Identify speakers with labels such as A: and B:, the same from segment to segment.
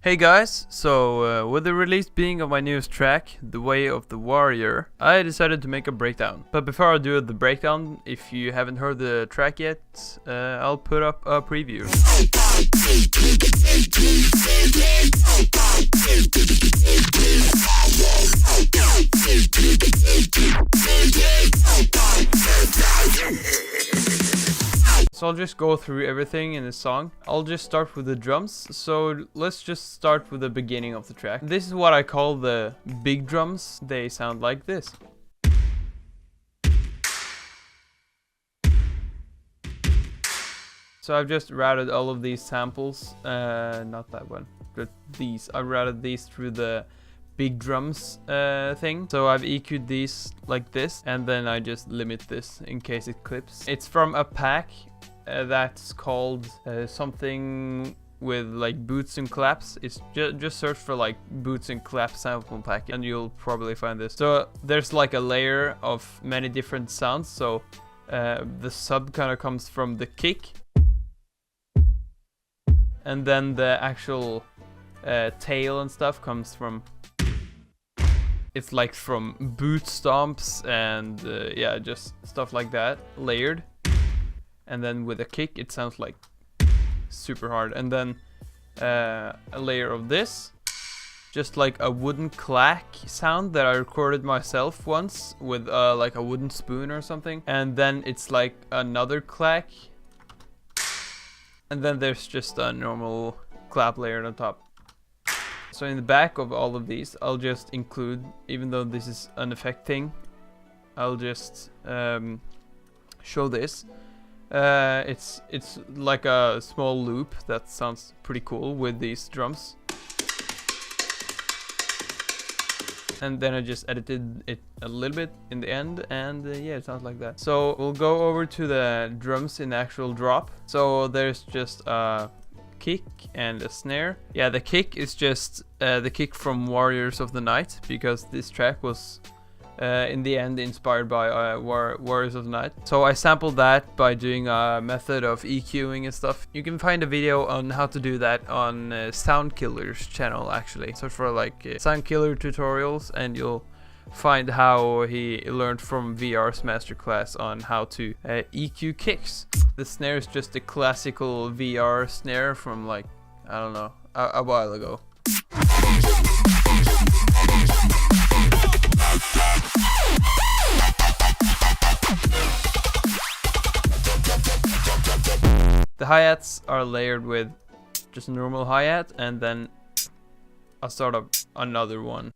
A: Hey guys, so with the release being of my newest track, The Way of the Warrior, I decided to make a breakdown. But before I do the breakdown, if you haven't heard the track yet, I'll put up a preview. So I'll just go through everything in the song. I'll just start with the drums. So let's just start with the beginning of the track. This is what I call the big drums. They sound like this. So I've just routed all of these samples, not that one, but these. I routed these through the big drums thing. So I've EQ'd these like this, and then I just limit this in case it clips. It's from a pack that's called something with like boots and claps. It's just search for like boots and claps sample pack and you'll probably find this. So there's like a layer of many different sounds. So the sub kind of comes from the kick, and then the actual tail and stuff comes from, it's like from boot stomps and yeah, just stuff like that layered. And then with a kick it sounds like super hard. And then a layer of this, just like a wooden clack sound that I recorded myself once with like a wooden spoon or something. And then it's like another clack, and then there's just a normal clap layer on top. So in the back of all of these I'll just include, even though this is an effect thing, I'll just show this. It's like a small loop that sounds pretty cool with these drums. And then I just edited it a little bit in the end, and yeah, it sounds like that. So we'll go over to the drums in the actual drop. So there's just a kick and a snare. Yeah, the kick is just the kick from Warriors of the Night, because this track was in the end inspired by Warriors of the Night. So I sampled that by doing a method of EQing and stuff. You can find a video on how to do that on Soundkiller's channel actually. Search for like Soundkiller tutorials and you'll find how he learned from VR's masterclass on how to EQ kicks. The snare is just a classical VR snare from like, I don't know, a while ago. The hi-hats are layered with just a normal hi-hat, and then I'll start up another one.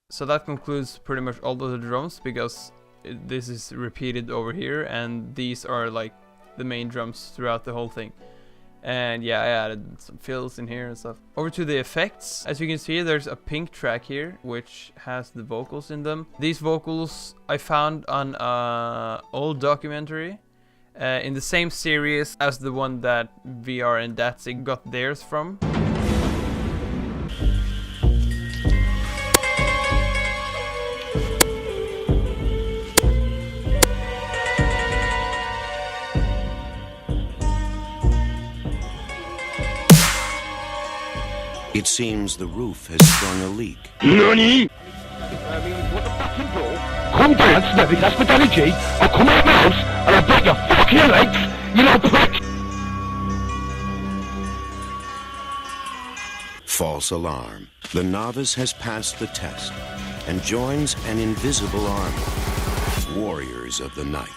A: So that concludes pretty much all of the drums, because this is repeated over here, and these are like the main drums throughout the whole thing. And yeah, I added some fills in here and stuff. Over to the effects. As you can see, there's a pink track here which has the vocals in them. These vocals I found on an old documentary in the same series as the one that VR and Datzig got theirs from.
B: It seems the roof has sprung a leak.
C: NANI?! What the fuck you bro? Calm down, Snappy, that's Melodic. I'll come out of my house and I'll break your fucking legs, you little prick!
B: False alarm. The novice has passed the test and joins an invisible army. Warriors of the Night.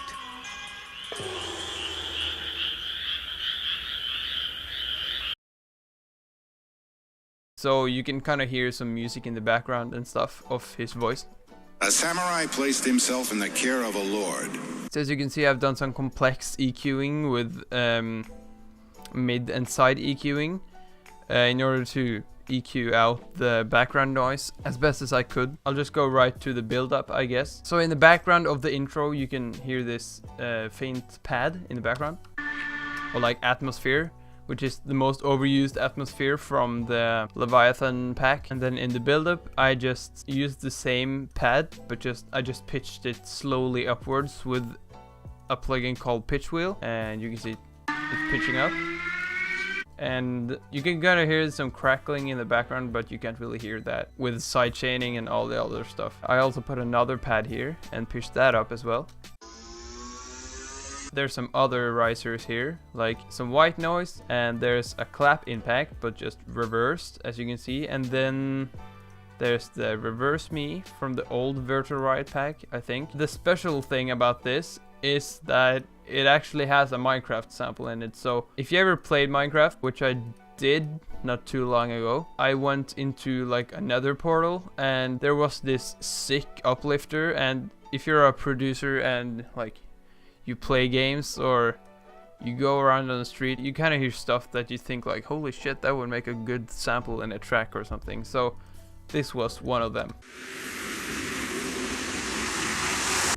A: So you can kind of hear some music in the background and stuff of his voice.
D: A samurai placed himself in the care of a lord.
A: So as you can see, I've done some complex EQing with mid and side EQing in order to EQ out the background noise as best as I could. I'll just go right to the build-up, I guess. So in the background of the intro, you can hear this faint pad in the background, or like atmosphere, which is the most overused atmosphere from the Leviathan pack. And then in the build-up, I just used the same pad, but I just pitched it slowly upwards with a plugin called Pitch Wheel, and you can see it's pitching up. And you can kind of hear some crackling in the background, but you can't really hear that with sidechaining and all the other stuff. I also put another pad here and pushed that up as well. There's some other risers here, like some white noise, and there's a clap impact, but just reversed, as you can see. And then there's the reverse me from the old Virtual Riot pack, I think. The special thing about this is that it actually has a Minecraft sample in it. So if you ever played Minecraft, which I did not too long ago, I went into like another portal and there was this sick uplifter. And if you're a producer and like you play games or you go around on the street, you kind of hear stuff that you think like, holy shit, that would make a good sample in a track or something. So this was one of them.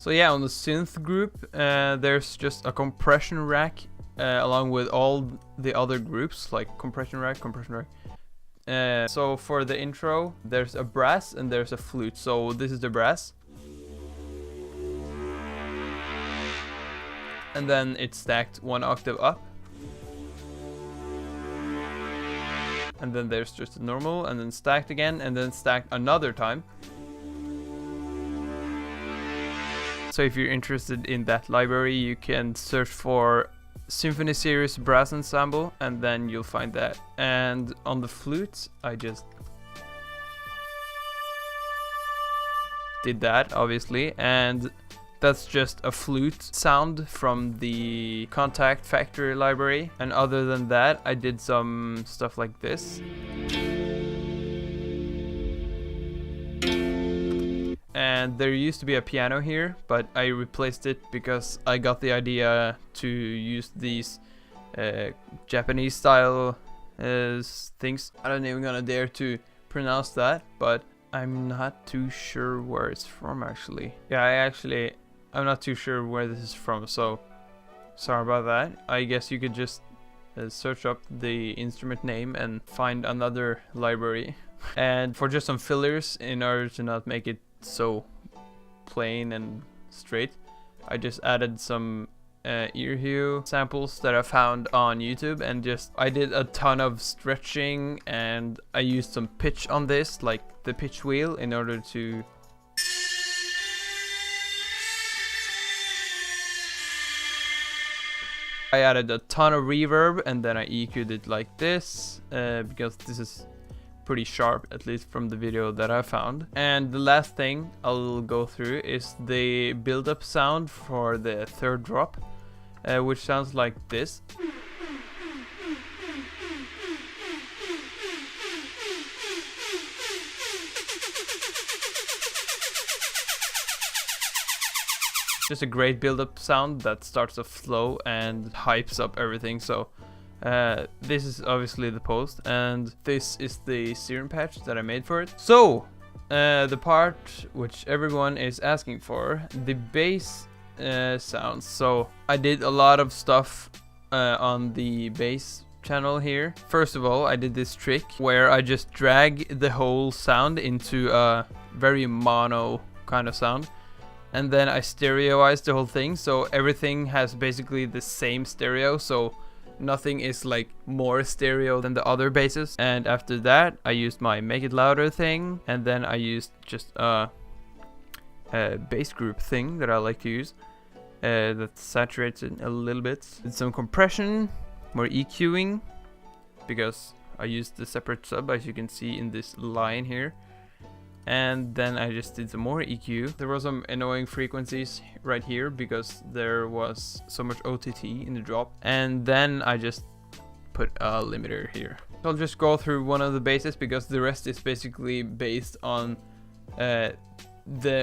A: So yeah, on the synth group, there's just a compression rack along with all the other groups, like compression rack. So for the intro, there's a brass and there's a flute. So this is the brass. And then it's stacked 1 octave up. And then there's just a normal, and then stacked again, and then stacked another time. So if you're interested in that library, you can search for Symphony Series Brass Ensemble, and then you'll find that. And on the flute, I just did that, obviously, and that's just a flute sound from the Contact Factory library. And other than that, I did some stuff like this. And there used to be a piano here, but I replaced it because I got the idea to use these Japanese style things. I don't even gonna dare to pronounce that, but I'm not too sure where it's from actually. Yeah, I'm not too sure where this is from, so sorry about that. I guess you could just search up the instrument name and find another library. And for just some fillers, in order to not make it so plain and straight, I just added some ear hue samples that I found on YouTube, and I did a ton of stretching, and I used some pitch on this, like the pitch wheel, in order to I added a ton of reverb, and then I EQ'd it like this because this is pretty sharp, at least from the video that I found. And the last thing I'll go through is the build-up sound for the third drop, which sounds like this. Just a great build-up sound that starts off slow and hypes up everything. So this is obviously the post, and this is the serum patch that I made for it. So the part which everyone is asking for, the bass sounds. So I did a lot of stuff on the bass channel here. First of all, I did this trick where I just drag the whole sound into a very mono kind of sound, and then I stereoized the whole thing, so everything has basically the same stereo, so nothing is like more stereo than the other basses. And after that, I used my make it louder thing, and then I used just a bass group thing that I like to use that saturates it a little bit. Did some compression, more EQing, because I used the separate sub, as you can see in this line here. And then I just did some more EQ. There were some annoying frequencies right here because there was so much OTT in the drop. And then I just put a limiter here. I'll just go through one of the basses because the rest is basically based on the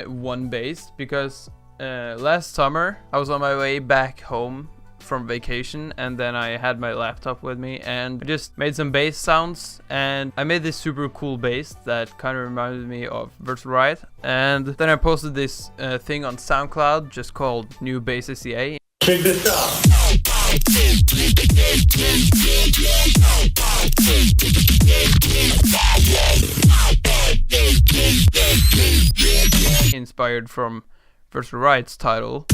A: one bass. Because last summer I was on my way back home from vacation, and then I had my laptop with me, and I just made some bass sounds, and I made this super cool bass that kind of reminded me of Virtual Riot. And then I posted this thing on SoundCloud just called New Bass SCA.
C: Check this out.
A: Inspired from Virtual Riot's title.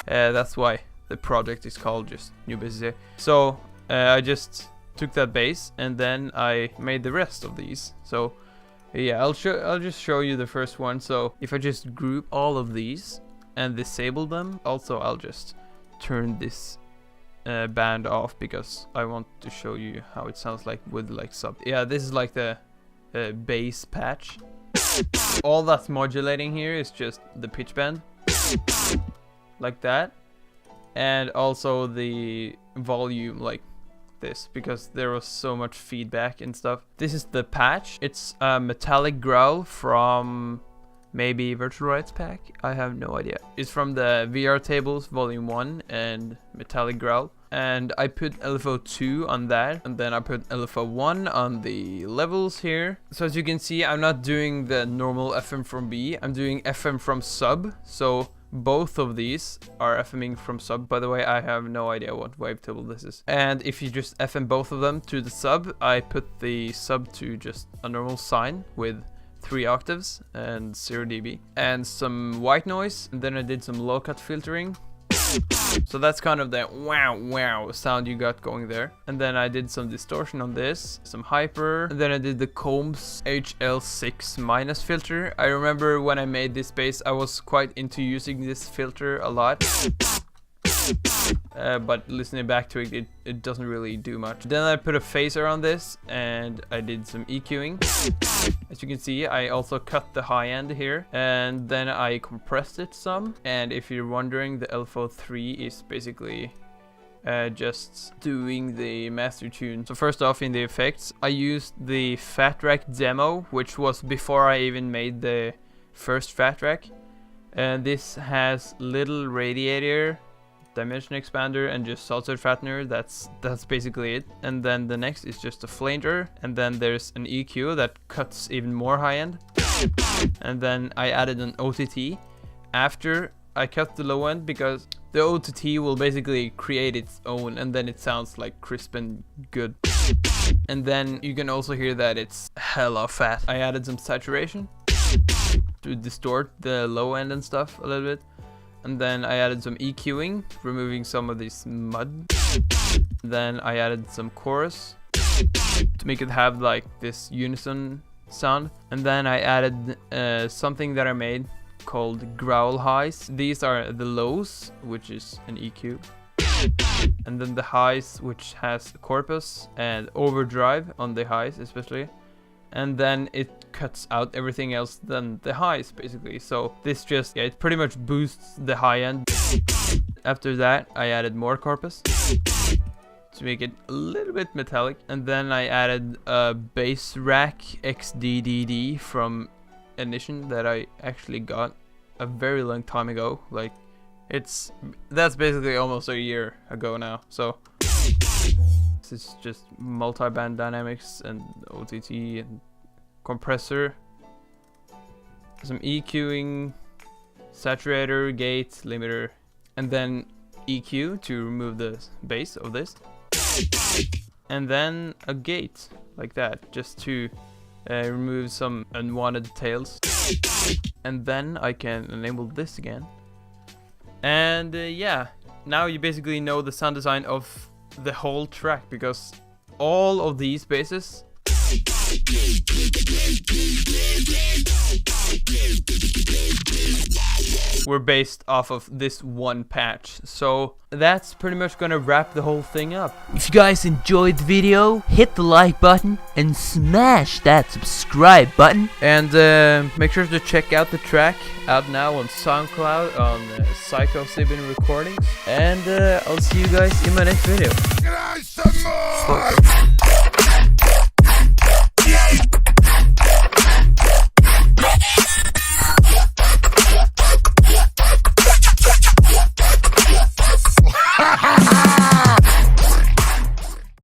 A: That's why the project is called, just new bass here. So I just took that bass and then I made the rest of these. So yeah, I'll just show you the first one. So if I just group all of these and disable them, also I'll just turn this band off because I want to show you how it sounds like with like sub. Yeah, this is like the bass patch. All that's modulating here is just the pitch bend, like that, and also the volume like this, because there was so much feedback and stuff. This is the patch. It's a metallic growl from maybe Virtual Riot's pack, I have no idea. It's from the VR Tables Volume 1 and Metallic Growl. And I put LFO 2 on that, and then I put LFO 1 on the levels here. So as you can see, I'm not doing the normal FM from B, I'm doing FM from sub. So both of these are FMing from sub. By the way, I have no idea what wavetable this is. And if you just FM both of them to the sub, I put the sub to just a normal sine with 3 octaves and 0 dB and some white noise, and then I did some low cut filtering. So that's kind of the wow sound you got going there. And then I did some distortion on this, some hyper, and then I did the Combs HL6 minus filter. I remember when I made this bass, I was quite into using this filter a lot. But listening back to it, it doesn't really do much. Then I put a phaser on this and I did some EQing. As you can see, I also cut the high end here and then I compressed it some. And if you're wondering, the LFO 3 is basically just doing the master tune. So first off, in the effects, I used the Fat Rack demo, which was before I even made the first Fat Rack. And this has little radiator, dimension expander, and just sawtooth flattener. That's basically it. And then the next is just a flanger, and then there's an EQ that cuts even more high end. And then I added an OTT after I cut the low end, because the OTT will basically create its own, and then it sounds like crisp and good. And then you can also hear that it's hella fat. I added some saturation to distort the low end and stuff a little bit. And then I added some EQing, removing some of this mud. Then I added some chorus to make it have like this unison sound. And then I added something that I made called growl highs. These are the lows, which is an EQ. And then the highs, which has corpus and overdrive on the highs especially. And then it cuts out everything else than the highs basically. So this just, yeah, it pretty much boosts the high end. After that I added more corpus to make it a little bit metallic. And then I added a bass rack XDDD from Ignition that I actually got a very long time ago. Like that's basically almost a year ago now. So it's just multi-band dynamics and OTT and compressor, some EQing, saturator, gate, limiter, and then EQ to remove the bass of this, and then a gate like that just to remove some unwanted tails. And then I can enable this again. And yeah, now you basically know the sound design of the whole track, because all of these basses were based off of this one patch. So that's pretty much gonna wrap the whole thing up.
E: If you guys enjoyed the video, hit the like button and smash that subscribe button.
A: And make sure to check out the track out now on SoundCloud on Psycho Sibin Recordings. And I'll see you guys in my next video.
D: Get out some more!